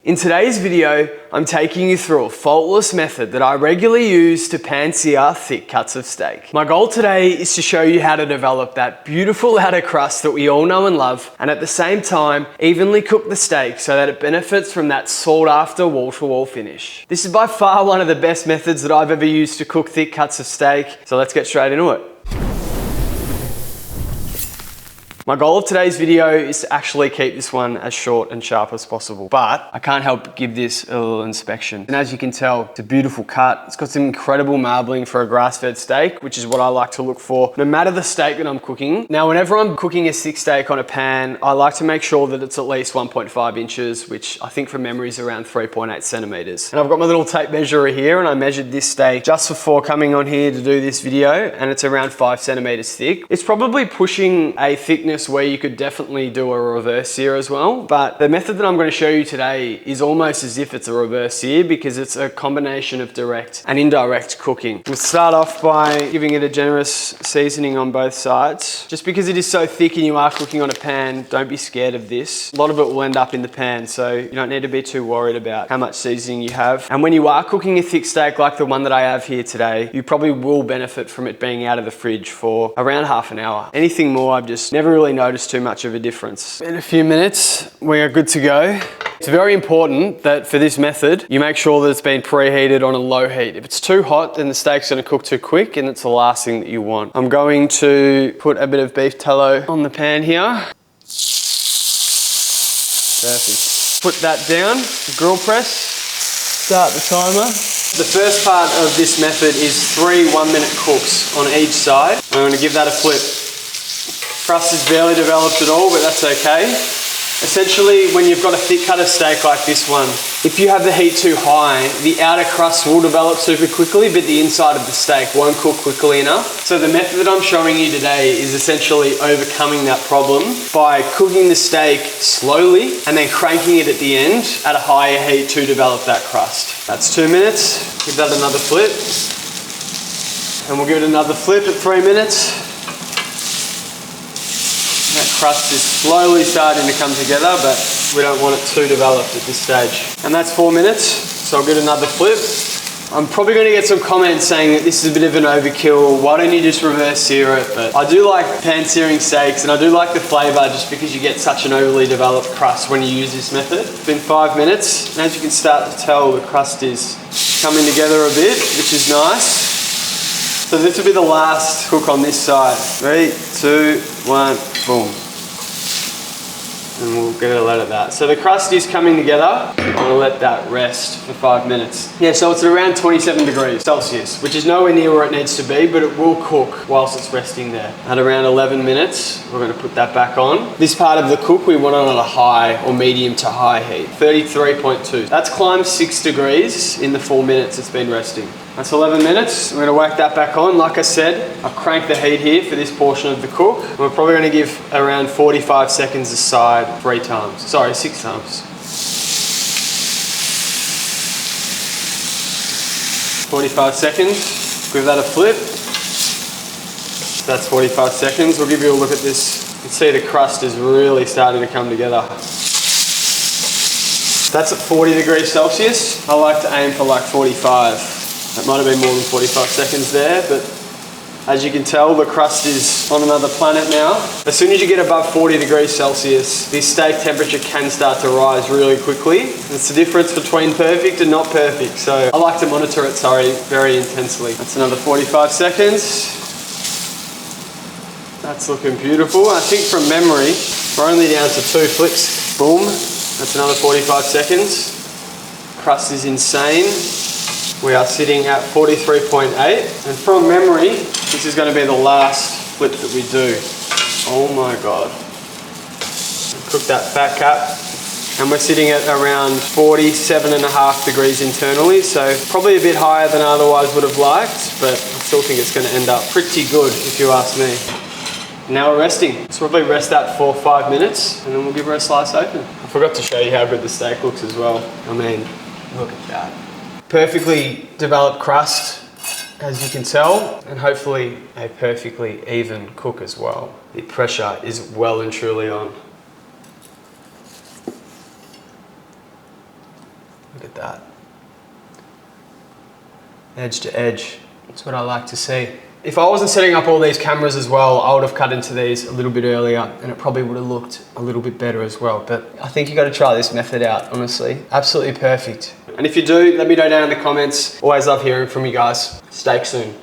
In today's video, I'm taking you through a faultless method that I regularly use to pan sear thick cuts of steak. My goal today is to show you how to develop that beautiful outer crust that we all know and love, and at the same time, evenly cook the steak so that it benefits from that sought after wall-to-wall finish. This is by far one of the best methods that I've ever used to cook thick cuts of steak, so let's get straight into it. My goal of today's video is to actually keep this one as short and sharp as possible, but I can't help but give this a little inspection. And as you can tell, it's a beautiful cut. It's got some incredible marbling for a grass-fed steak, which is what I like to look for, no matter the steak that I'm cooking. Now, whenever I'm cooking a thick steak on a pan, I like to make sure that it's at least 1.5 inches, which I think from memory is around 3.8 centimeters. And I've got my little tape measurer here, and I measured this steak just before coming on here to do this video, and it's around 5 centimeters thick. It's probably pushing a thickness where you could definitely do a reverse sear as well, but the method that I'm going to show you today is almost as if it's a reverse sear because it's a combination of direct and indirect cooking. We'll start off by giving it a generous seasoning on both sides. Just because it is so thick and you are cooking on a pan, don't be scared of this. A lot of it will end up in the pan, so you don't need to be too worried about how much seasoning you have. And when you are cooking a thick steak like the one that I have here today, you probably will benefit from it being out of the fridge for around half an hour. Anything more, I've just never really noticed too much of a difference. In a few minutes, we are good to go. It's very important that for this method, you make sure that it's been preheated on a low heat. If it's too hot, then the steak's gonna cook too quick and it's the last thing that you want. I'm going to put a bit of beef tallow on the pan here. Perfect. Put that down, grill press, start the timer. The first part of this method is 3 1-minute cooks on each side. I'm gonna give that a flip. Crust is barely developed at all, but that's okay. Essentially, when you've got a thick cut of steak like this one, if you have the heat too high, the outer crust will develop super quickly, but the inside of the steak won't cook quickly enough. So the method that I'm showing you today is essentially overcoming that problem by cooking the steak slowly and then cranking it at the end at a higher heat to develop that crust. That's 2 minutes. Give that another flip. And we'll give it another flip at 3 minutes. That crust is slowly starting to come together, but we don't want it too developed at this stage. And that's 4 minutes, so I'll get another flip. I'm probably going to get some comments saying that this is a bit of an overkill. Why don't you just reverse sear it? But I do like pan searing steaks, and I do like the flavor just because you get such an overly developed crust when you use this method. It's been 5 minutes, and as you can start to tell, the crust is coming together a bit, which is nice. So this will be the last cook on this side. 3, 2, 1, boom. And we'll get a let of that. So the crust is coming together. I'm gonna let that rest for 5 minutes. Yeah, so it's at around 27 degrees Celsius, which is nowhere near where it needs to be, but it will cook whilst it's resting there. At around 11 minutes, we're gonna put that back on. This part of the cook, we want it on a high or medium to high heat, 33.2. That's climbed 6 degrees in the 4 minutes it's been resting. That's 11 minutes. We're gonna whack that back on. Like I said, I've cranked the heat here for this portion of the cook. We're probably gonna give around 45 seconds aside 6 times. 45 seconds, give that a flip. That's 45 seconds. We'll give you a look at this. You can see the crust is really starting to come together. That's at 40 degrees Celsius. I like to aim for like 45. That might have been more than 45 seconds there, but as you can tell, the crust is on another planet now. As soon as you get above 40 degrees Celsius, the steak temperature can start to rise really quickly. It's the difference between perfect and not perfect, so I like to monitor it, very intensely. That's another 45 seconds. That's looking beautiful. I think from memory, we're only down to 2 flips. Boom. That's another 45 seconds. Crust is insane. We are sitting at 43.8, and from memory, this is going to be the last flip that we do. Oh my God. Cook that fat cap, and we're sitting at around 47.5 degrees internally, so probably a bit higher than I otherwise would have liked, but I still think it's going to end up pretty good if you ask me. Now we're resting. So we'll probably rest that for 5 minutes, and then we'll give her a slice open. I forgot to show you how good the steak looks as well. I mean, look at that. Perfectly developed crust, as you can tell, and hopefully a perfectly even cook as well. The pressure is well and truly on. Look at that. Edge to edge. That's what I like to see. If I wasn't setting up all these cameras as well, I would have cut into these a little bit earlier and it probably would have looked a little bit better as well. But I think you got to try this method out, honestly. Absolutely perfect. And if you do, let me know down in the comments. Always love hearing from you guys. Steak soon.